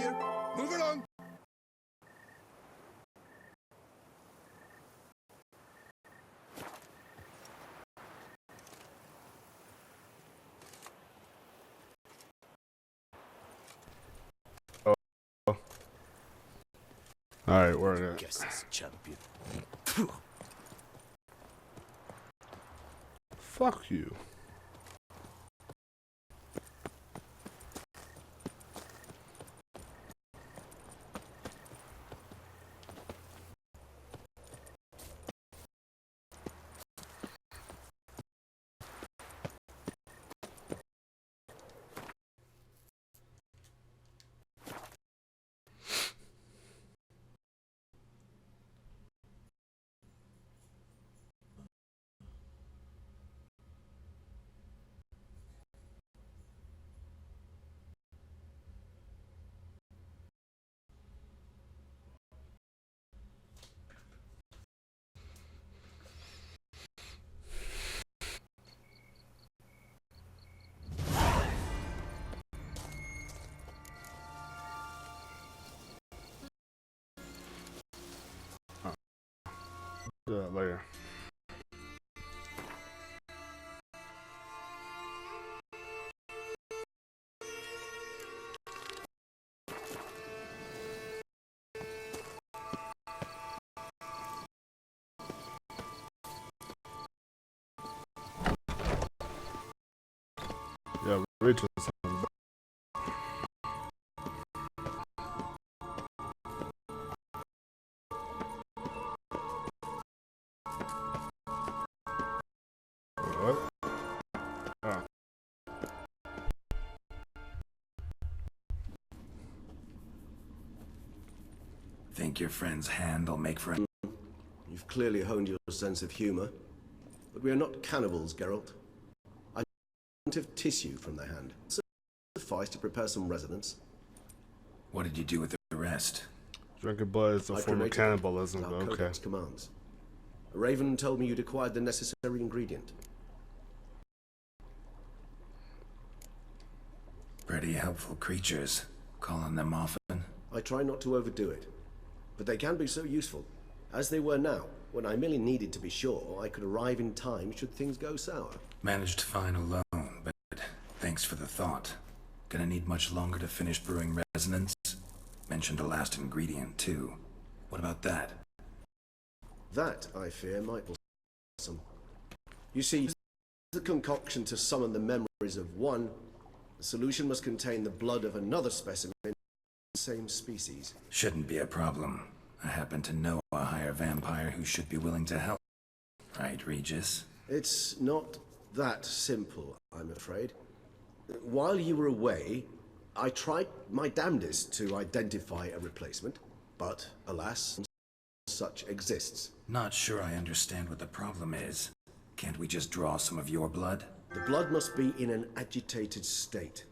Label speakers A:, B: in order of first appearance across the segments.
A: here. Move along.
B: Alright, we're
A: Guess this champion.
B: Fuck you. Do that later. Yeah, Rachel's something. What? Oh.
C: Think your friend's hand will make for...
D: You've clearly honed your sense of humor. But we are not cannibals, Geralt. I have tissue from the hand. Suffice to prepare some resonance.
C: What did you do with the rest?
B: Drinking blood is a form of cannibalism, but okay.
D: Codex commands. Raven told me you'd acquired the necessary ingredient.
C: Pretty helpful creatures. Calling them often.
D: I try not to overdo it. But they can be so useful. As they were now, when I merely needed to be sure I could arrive in time should things go sour.
C: Managed to find alone, but thanks for the thought. Gonna need much longer to finish brewing resonance? Mentioned a last ingredient, too. What about that?
D: That, I fear, might be some. You see, the concoction to summon the memories of one, the solution must contain the blood of another specimen of the same species.
C: Shouldn't be a problem. I happen to know a higher vampire who should be willing to help. Right, Regis?
D: It's not that simple, I'm afraid. While you were away, I tried my damnedest to identify a replacement, but alas, such exists.
C: Not sure I understand what the problem is. Can't we just draw some of your blood?
D: The blood must be in an agitated state.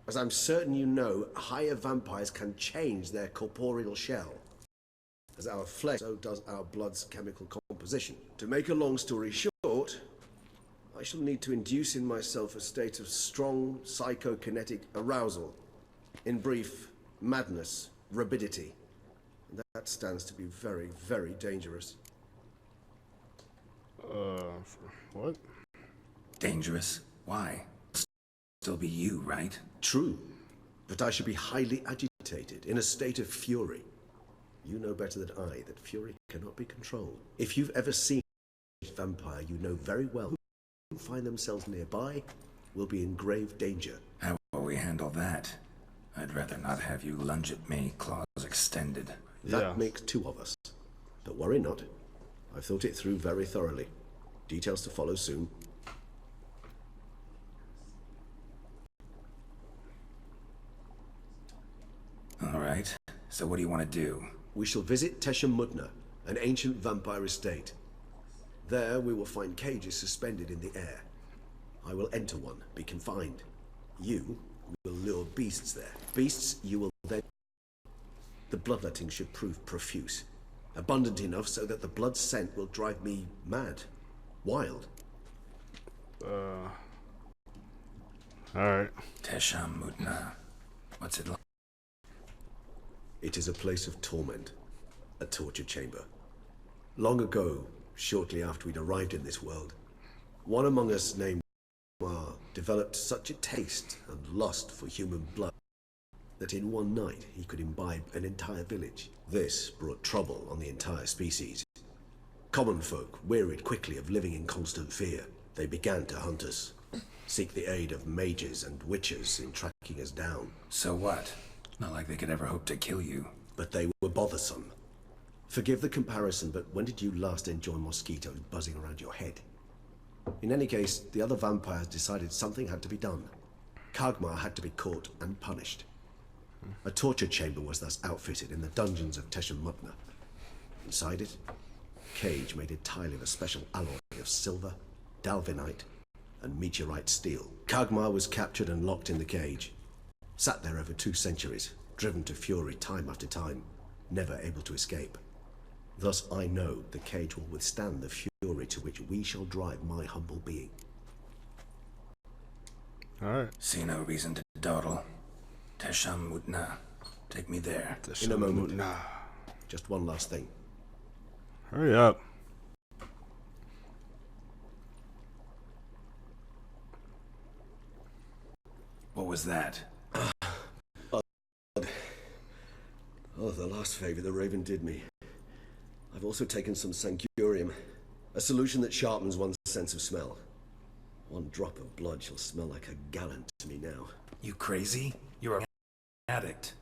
D: As I'm certain you know, higher vampires can change their corporeal shell. As our flesh, so does our blood's chemical composition. To make a long story short, I shall need to induce in myself a state of strong psychokinetic arousal. In brief, madness, rabidity. And that stands to be very, very dangerous.
B: What?
C: Dangerous? Why? Still be you, right?
D: True, but I should be highly agitated, in a state of fury. You know better than I that fury cannot be controlled. If you've ever seen a vampire, you know very well who find themselves nearby will be in grave danger.
C: How will we handle that? I'd rather not have you lunge at me, claws extended.
D: That makes two of us. But worry not. I've thought it through very thoroughly. Details to follow soon.
C: All right. So what do you want to do?
D: We shall visit Tesha Mudna, an ancient vampire estate. There we will find cages suspended in the air. I will enter one, be confined. You will lure beasts there. Beasts you will then... The bloodletting should prove profuse. Abundant enough so that the blood scent will drive me mad. Wild.
B: Alright.
C: Tesha Mudna. What's it like?
D: It is a place of torment, a torture chamber. Long ago, shortly after we'd arrived in this world, one among us named Kamar developed such a taste and lust for human blood that in one night he could imbibe an entire village. This brought trouble on the entire species. Common folk wearied quickly of living in constant fear. They began to hunt us, seek the aid of mages and witches in tracking us down.
C: So what? Not like they could ever hope to kill you.
D: But they were bothersome. Forgive the comparison, but when did you last enjoy mosquitoes buzzing around your head? In any case, the other vampires decided something had to be done. Kagmar had to be caught and punished. A torture chamber was thus outfitted in the dungeons of Teshem Mutna. Inside it, a cage made entirely of a special alloy of silver, dalvinite, and meteorite steel. Kagmar was captured and locked in the cage. Sat there over 2 centuries, driven to fury time after time, never able to escape. Thus I know the cage will withstand the fury to which we shall drive my humble being.
B: Alright.
C: See no reason to dawdle. Teshem Mutna. Take me there.
D: In a moment.
B: Nah.
D: Just one last thing.
B: Hurry up.
C: What was that?
D: Oh, the last favor the Raven did me. I've also taken some Sancurium, a solution that sharpens one's sense of smell. One drop of blood shall smell like a gallon to me now.
C: You crazy? You're an addict.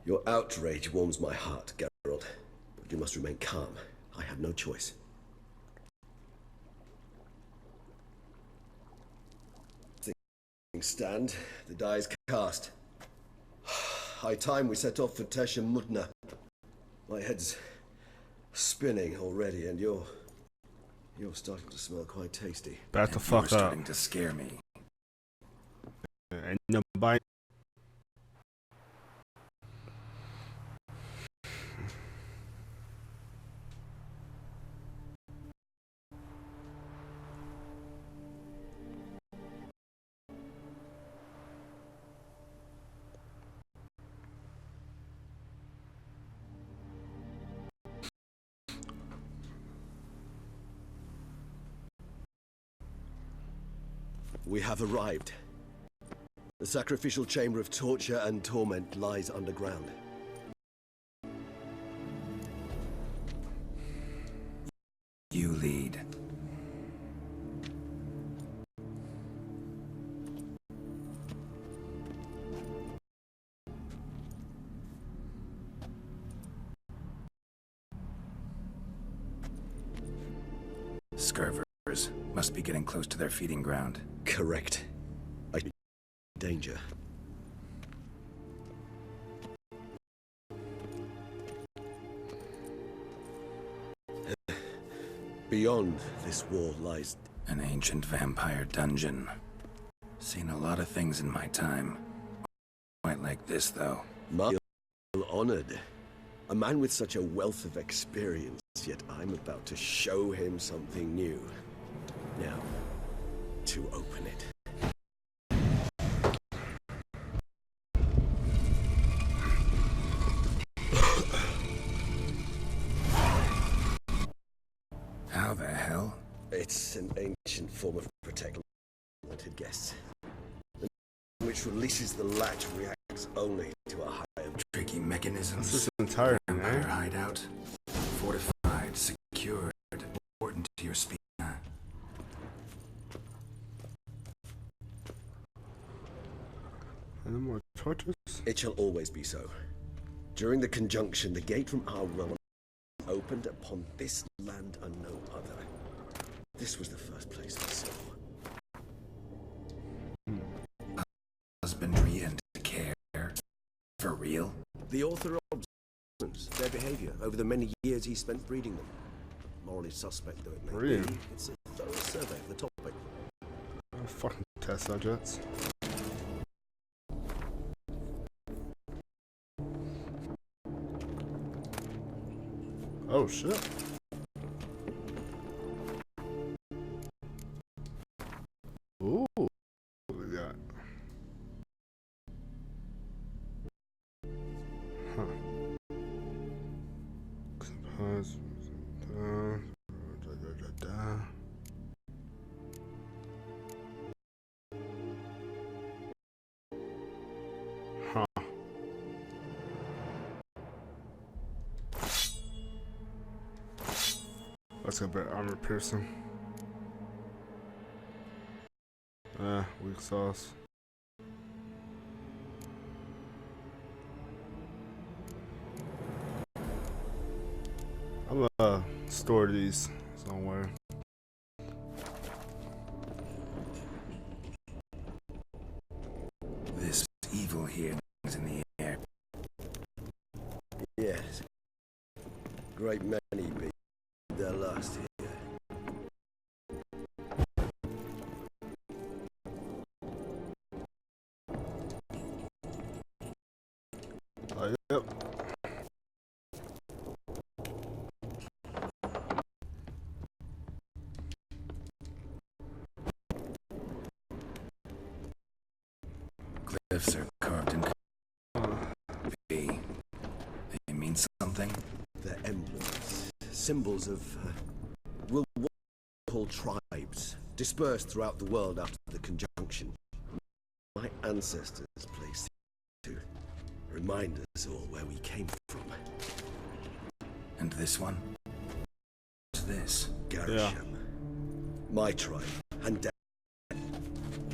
D: Your outrage warms my heart, Geralt. But you must remain calm. I have no choice. Things stand. The die is cast. High time we set off for Teshem Mutna. My head's spinning already, and you're starting to smell quite tasty.
B: Back the
C: You're
B: fuck up.
C: starting to scare me.
B: Ain't nobody.
D: We have arrived. The sacrificial chamber of torture and torment lies underground.
C: You lead. Scurvers must be getting close to their feeding ground.
D: Correct. I danger. Beyond this wall lies
C: An ancient vampire dungeon. Seen a lot of things in my time. Quite like this, though.
D: my honored. A man with such a wealth of experience, yet I'm about to show him something new. Now, to open it.
C: How the hell?
D: It's an ancient form of protection wanted guests, which releases the latch reacts only to a higher.
C: Tricky mechanisms.
B: This is entire
C: Vampire
B: man.
C: hideout. Fortified, secured, important to your speed.
B: Any more torches?
D: It shall always be so. During the conjunction, the gate from our realm opened upon this land and no other. This was the first place we saw.
C: Husbandry and care. For real?
D: The author observes their behavior over the many years he spent breeding them. Morally suspect though it may
B: Really?
D: be, it's a thorough survey of the topic.
B: Oh, fucking test subjects. Oh shit. Ooh, what we got? Huh. vampires. Huh. Let's go back armor piercing. Weak sauce. I'm gonna store these somewhere.
C: This evil here is in the air.
D: Yes. Great many be their last here.
B: Yep.
C: Glyphs are carved in V. They mean something?
D: They're emblems, symbols of Will tribes dispersed throughout the world after the conjunction. My ancestors placed to remind us all where we came from.
C: And this one? What's this?
D: Garisham. My tribe and Dan.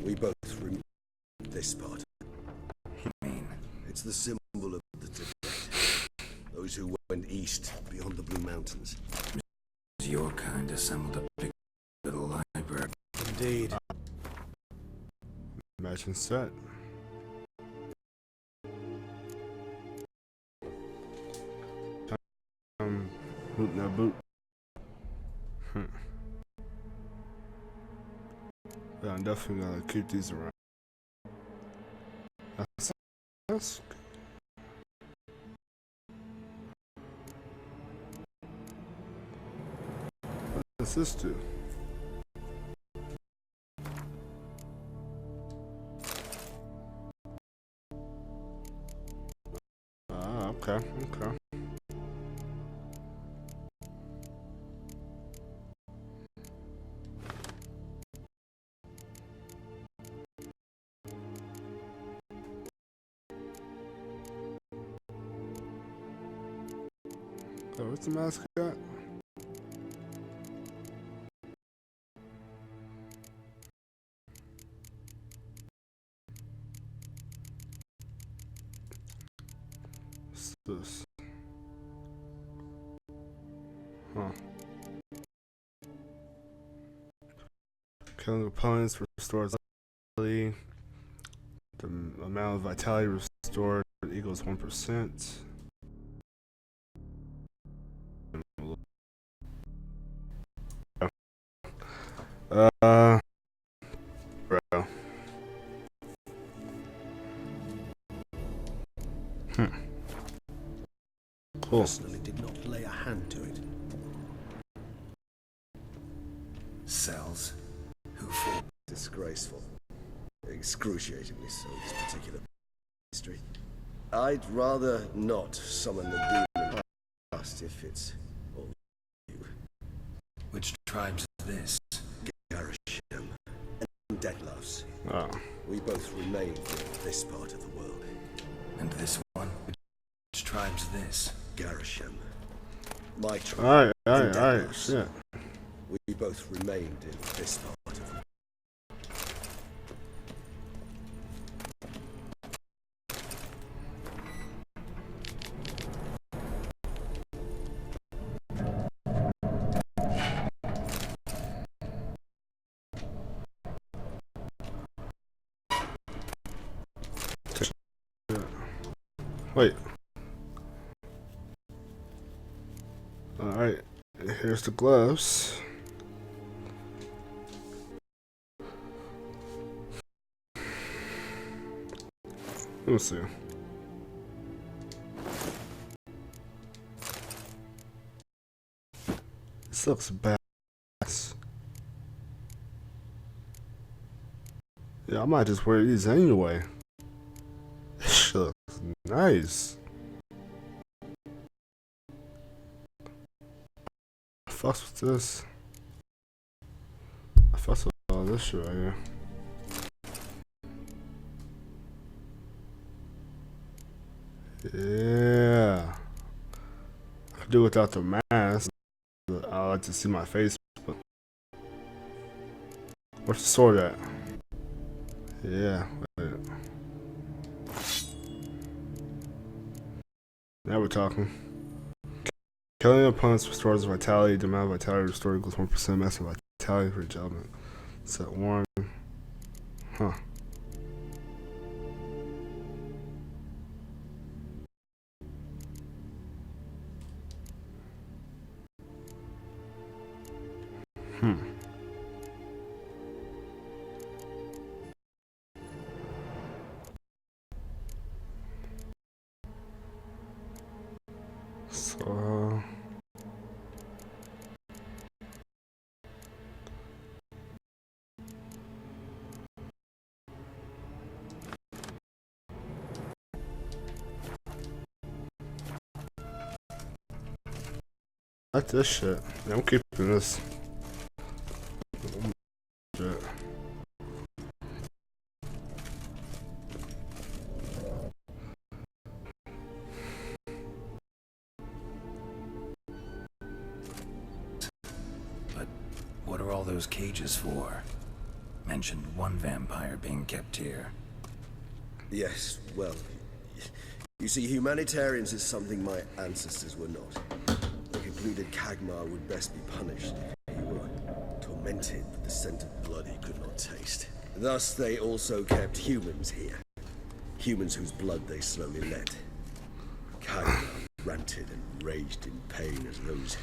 D: We both remember this part.
C: You mean?
D: It's the symbol of the Tibet. Those who went east beyond the Blue Mountains.
C: Your kind assembled a big little library.
D: Indeed.
B: Matching set. Boot no boot. Yeah, I'm definitely gonna keep these around. That's what does this do? Okay, okay. So what's the mascot? What's this? Huh. Killing opponents restores vitality. The amount of vitality restored equals 1%. Bro. Cool.
D: Personally did not lay a hand to it.
C: Cells? Who for?
D: Disgraceful. Excruciatingly so, this particular history. I'd rather not summon the demon past if it's all you.
C: Which tribe's this?
D: Garisham and Deadloves.
B: Oh.
D: We both remain in this part of the world.
C: And this one? Which tribe's this?
D: Garisham. My tribe.
B: Alright,
D: and
B: alright,
D: Deadloves.
B: shit.
D: We both remained in this part of the world.
B: Wait. Alright, here's the gloves. Let me see. This looks bad. Yeah, I might just wear these anyway. This shit looks nice. fucks with this. I fucks with all this shit right here. Yeah. I could do without the mask. I like to see my face, but where's the sword at? Yeah, wait. Now we're talking. Killing opponents restores vitality. The amount of vitality restored equals 1% maximum vitality for each element. Set 1. Huh. So I like this shit. Yeah, I'm keeping this. Shit.
C: But what are all those cages for? Mentioned one vampire being kept here.
D: Yes, well, you see, humanitarians is something my ancestors were not. They concluded Kagmar would best be punished if he were tormented with the scent of blood he could not taste. Thus, they also kept humans here. Humans whose blood they slowly let. Kagmar ranted and raged in pain as those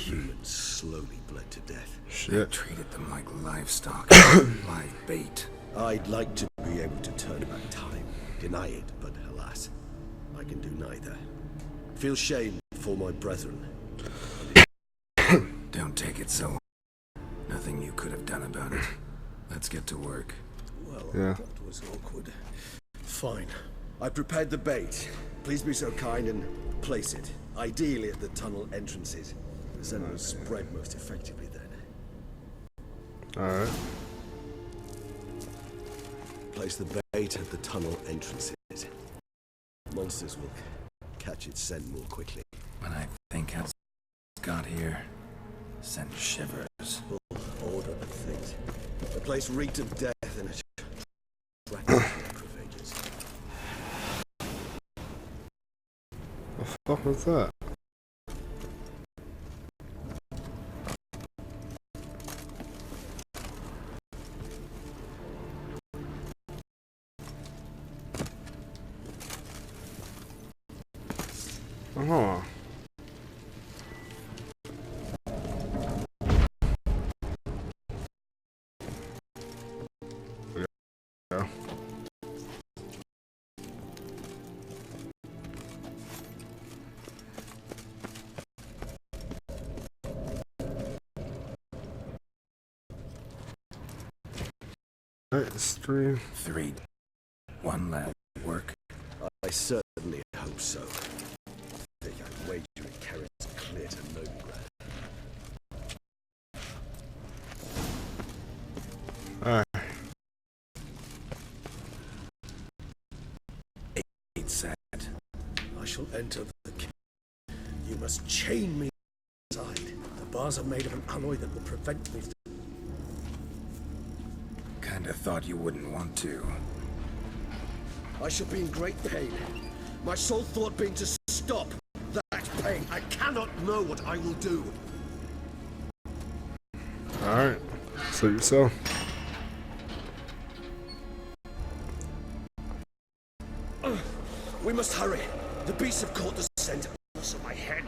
D: humans slowly bled to death.
C: They
B: Shit.
C: treated them like livestock, live bait.
D: I'd like to be able to turn back time, deny it, but alas, I can do neither. Feel shame for my brethren.
C: Don't take it so. Nothing you could have done about it. Let's get to work.
D: Well,
B: Yeah.
D: that was awkward. Fine. I prepared the bait. Please be so kind and place it, ideally at the tunnel entrances. The scent will spread most effectively then.
B: Alright.
D: Place the bait at the tunnel entrances. Monsters will catch its scent more quickly.
C: When I think how it's got here, sent shivers.
D: Full order of things. The place reeked of death and attracted necrophages.
B: The fuck was that? Uh-huh. Yeah. Alright, it's 3.
C: 3. One left. Work.
D: I certainly hope so. I think I'd wager it carries clear to Novigrad.
B: Alright.
C: 8 set.
D: I shall enter the cave. You must chain me inside. The bars are made of an alloy that will prevent me.
C: Kinda thought you wouldn't want to.
D: I shall be in great pain. My sole thought being to stop that pain. I cannot know what I will do.
B: Alright. Suit yourself.
D: We must hurry. The beasts have caught the scent. So my head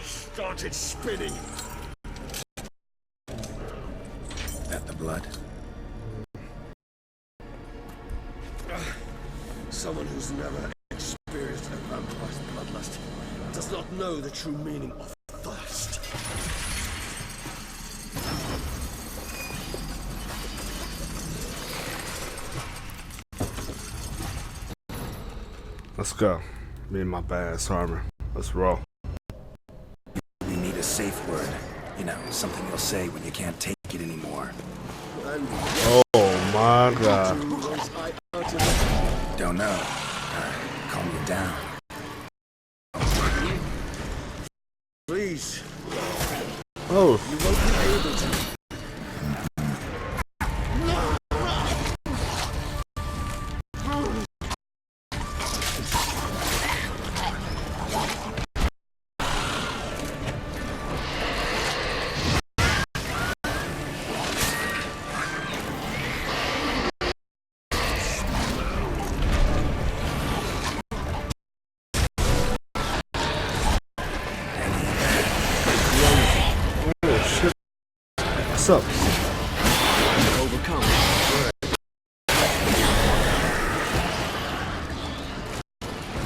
D: started spinning.
C: That the blood?
D: Someone who's never experienced a vampire's bloodlust does not know the true meaning of thirst.
B: Let's go. Me and my badass armor. Let's roll.
C: We need a safe word. You know, something you'll say when you can't take it anymore.
D: And
B: Oh my god.
D: was I out of
C: Don't know. Calm you down.
D: Please,
B: Oh,
D: you won't be able to.
B: oh shit. What's up?
D: Overcome.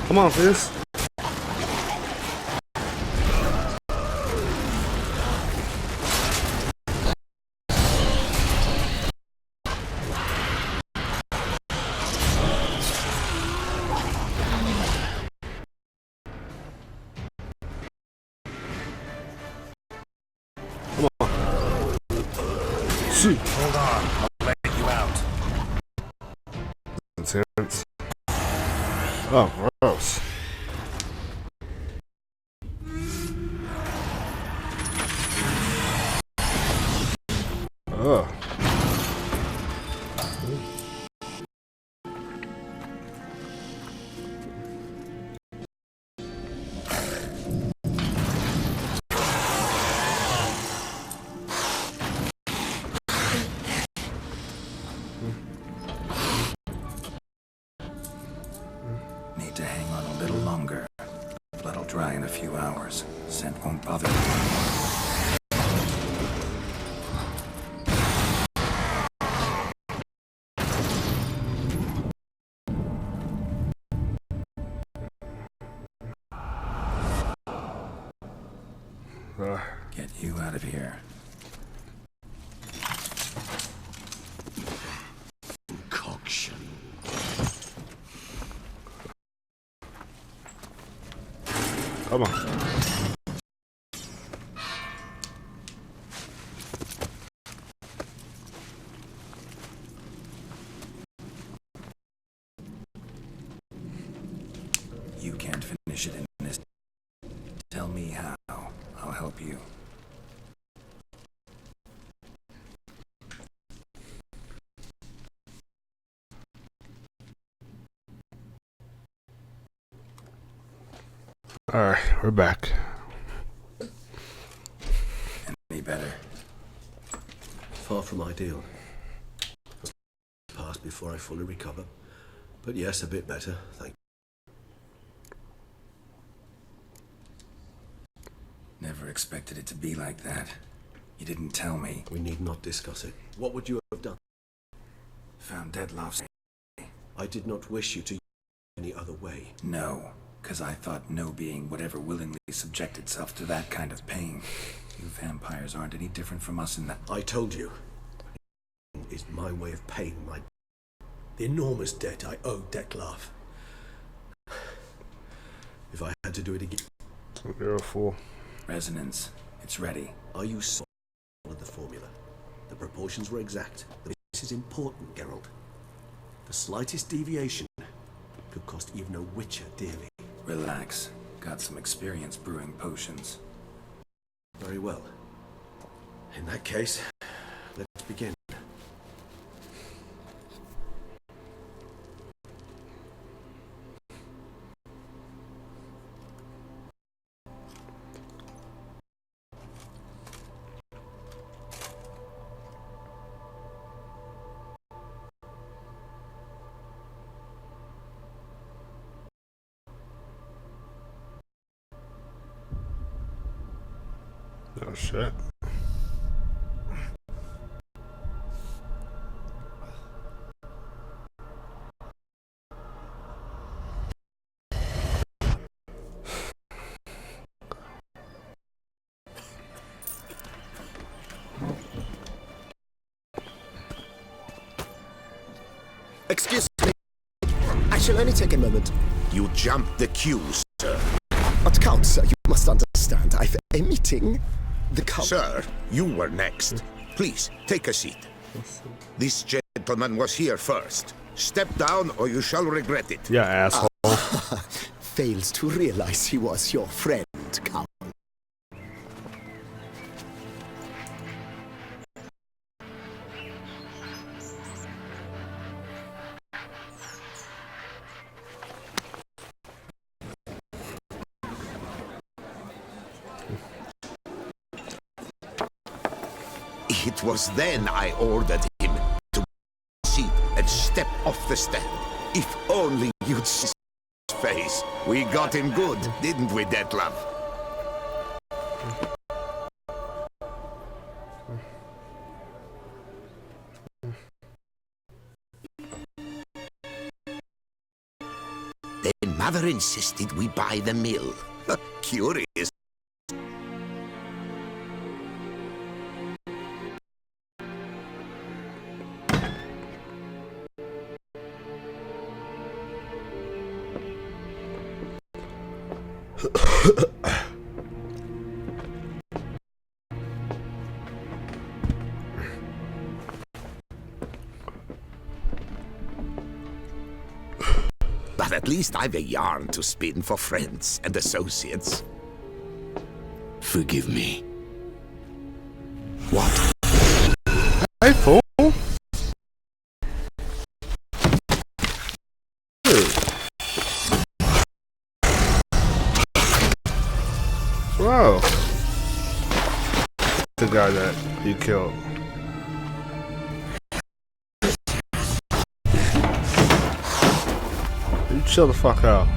B: Come on, Fizz. Come on. See.
C: Hold on. I'll let you out.
B: Intense. Oh, gross. Ugh.
C: Need to hang on a little longer. Blood'll dry in a few hours. Scent won't bother you. Get you out of here.
D: Concoction.
B: Come on.
C: You can't finish it in this. Tell me how. I'll help you.
B: Alright, we're back.
C: Any better?
D: Far from ideal. Passed before I fully recover. But yes, a bit better, thank
C: Never expected it to be like that. You didn't tell me.
D: you. We need not discuss it. What would you have done?
C: Found Deadloff's.
D: I did not wish you to use it any other way.
C: No, because I thought no being would ever willingly subject itself to that kind of pain. You vampires aren't any different from us in that.
D: I told you. Is my way of paying the enormous debt I owe Dettlaff. If I had to do it again.
B: You're a fool.
C: Resonance. It's ready.
D: Are you solid with the formula? The proportions were exact. This is important, Geralt. The slightest deviation could cost even a witcher dearly.
C: Relax. Got some experience brewing potions.
D: Very well. In that case, let's begin.
B: Oh shit.
E: Excuse me. I shall only take a moment.
A: You jumped the queue, sir.
E: At Count, sir, you must understand. I wife emitting the color.
A: Sir, you were next. Please, take a seat. This gentleman was here first. Step down or you shall regret it.
B: Yeah, asshole.
E: Fails to realize he was your friend, Count.
A: It was then I ordered him to seat and step off the stand. If only you'd see his face. We got him good, didn't we, Detlef? Then Mother insisted we buy the mill. Curious. But at least I've a yarn to spin for friends and associates. Forgive me. What?
B: Hey, fool. Whoa. The guy that you killed. You chill the fuck out.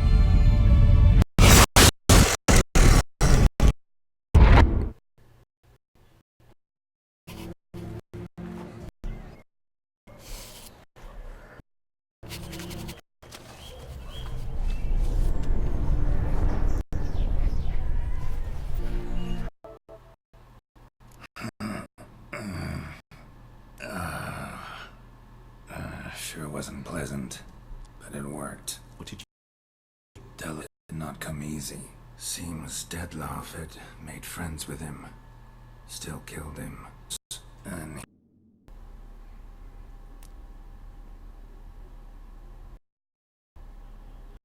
C: Sure wasn't pleasant, but it worked.
D: What did you...
C: Della did not come easy. Seems Detlef had made friends with him. Still killed him. And